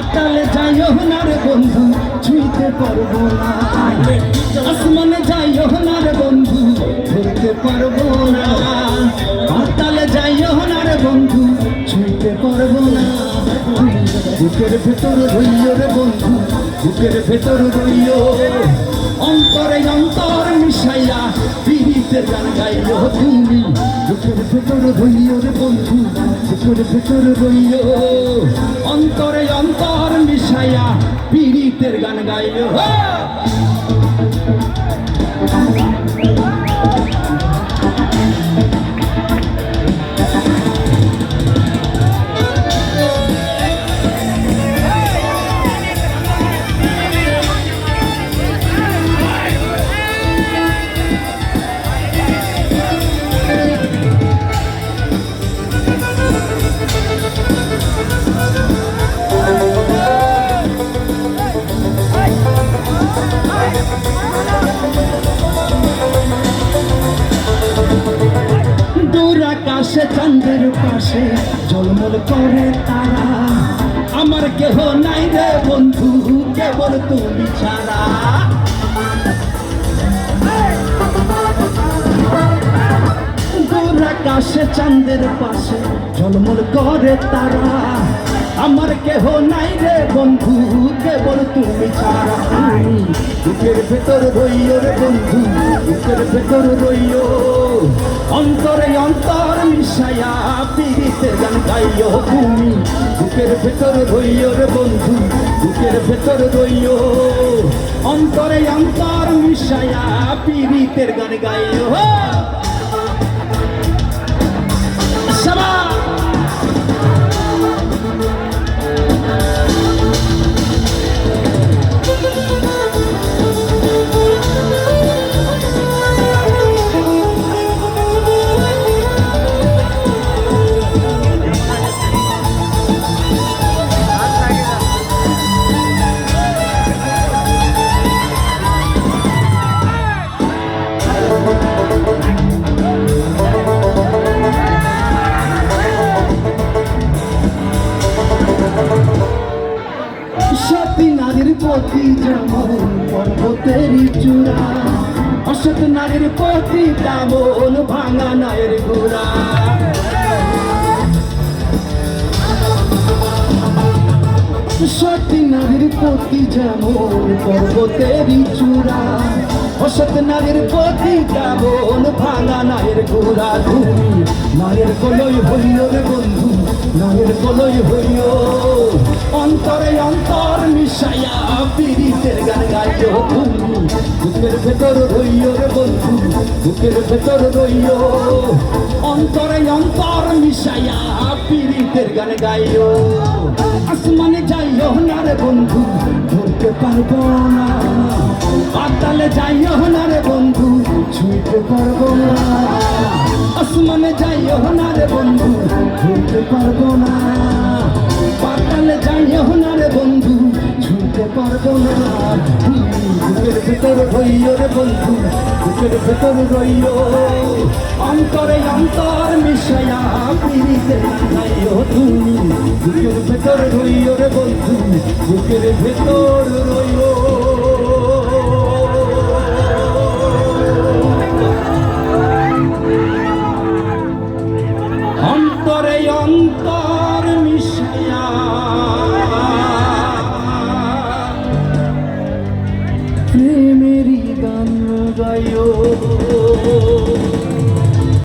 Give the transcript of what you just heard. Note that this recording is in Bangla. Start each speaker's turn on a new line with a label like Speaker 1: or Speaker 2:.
Speaker 1: পাতালে যাইও না রে বন্ধু ছুঁইতে পারবো না, আসমানে যাইও না রে বন্ধু ধরতে পারবো না, পাতালে যাইও না রে বন্ধু ছুঁইতে পারবো না। বুকের ভেতর রইও রে বন্ধু, বুকের ভেতর রইও, অন্তরে অন্তর মিশাইয়া পীড়িতের গান গাইও তুমি। বুকের ভেতর রইও রে বন্ধু, বুকের ভেতর রইও, অন্তরে অন্তর মিশাইয়া পীড়িতের গান গাইও। আকাশে চাঁদের পাশে ঝলমল করে তারা, আমার কেহ নাই রে বন্ধু কেবল তুমি ছাড়া। দূর আকাশে চাঁদের পাশে ঝলমল করে তারা, আমার কেহ নাই রে বন্ধু কেবল তুমি ছাড়া। বুকের ভেতর রইও রে বন্ধু, বুকের ভেতর রইও, অন্তরে অন্তর মিশাইয়া পীড়িতের গান গাইও তুমি। বুকের ভেতর রইও রে বন্ধু, বুকের ভেতর রইও, অন্তরে অন্তর মিশাইয়া পীড়িতের গান গাইও। সতী নারীর প্রতি যেমন পর্বতের চূড়া, অসৎ নারীর প্রতি তেমন ভাঙা নায়ের গোড়া। সতী নারীর প্রতি যেমন পর্বতের চূড়া, অসৎ নারীর প্রতি তেমন ভাঙা নায়ের গোড়া। তুমি নায়ের কলই হইও রে বন্ধু, নায়ের কলই হইও, অন্তরে অন্তর মিশাইয়া পীড়িতের গান গাইও তুমি। বুকের ভেতর রইও রে বন্ধু, বুকের ভেতর রইও, অন্তরে অন্তর মিশাইয়া পীড়িতের গান গাইও। আসমানে যাইও না রে বন্ধু ধরতে পারবো না, পাতালে যাইও না রে বন্ধু ছুঁইতে পারবো না, আসমানে যাইও না রে বন্ধু ধরতে পারবো না, পাতালে যাইও না রে বন্ধু ছুঁতে পারবো না। বুকের ভেতর রইও রে বন্ধু, বুকের ভেতর রইও, অন্তরে অন্তর মিশাইয়া পীড়িতের গান গাইও তুমি। বুকের ভেতর রইও রে বন্ধু, বুকের ভেতর রইও।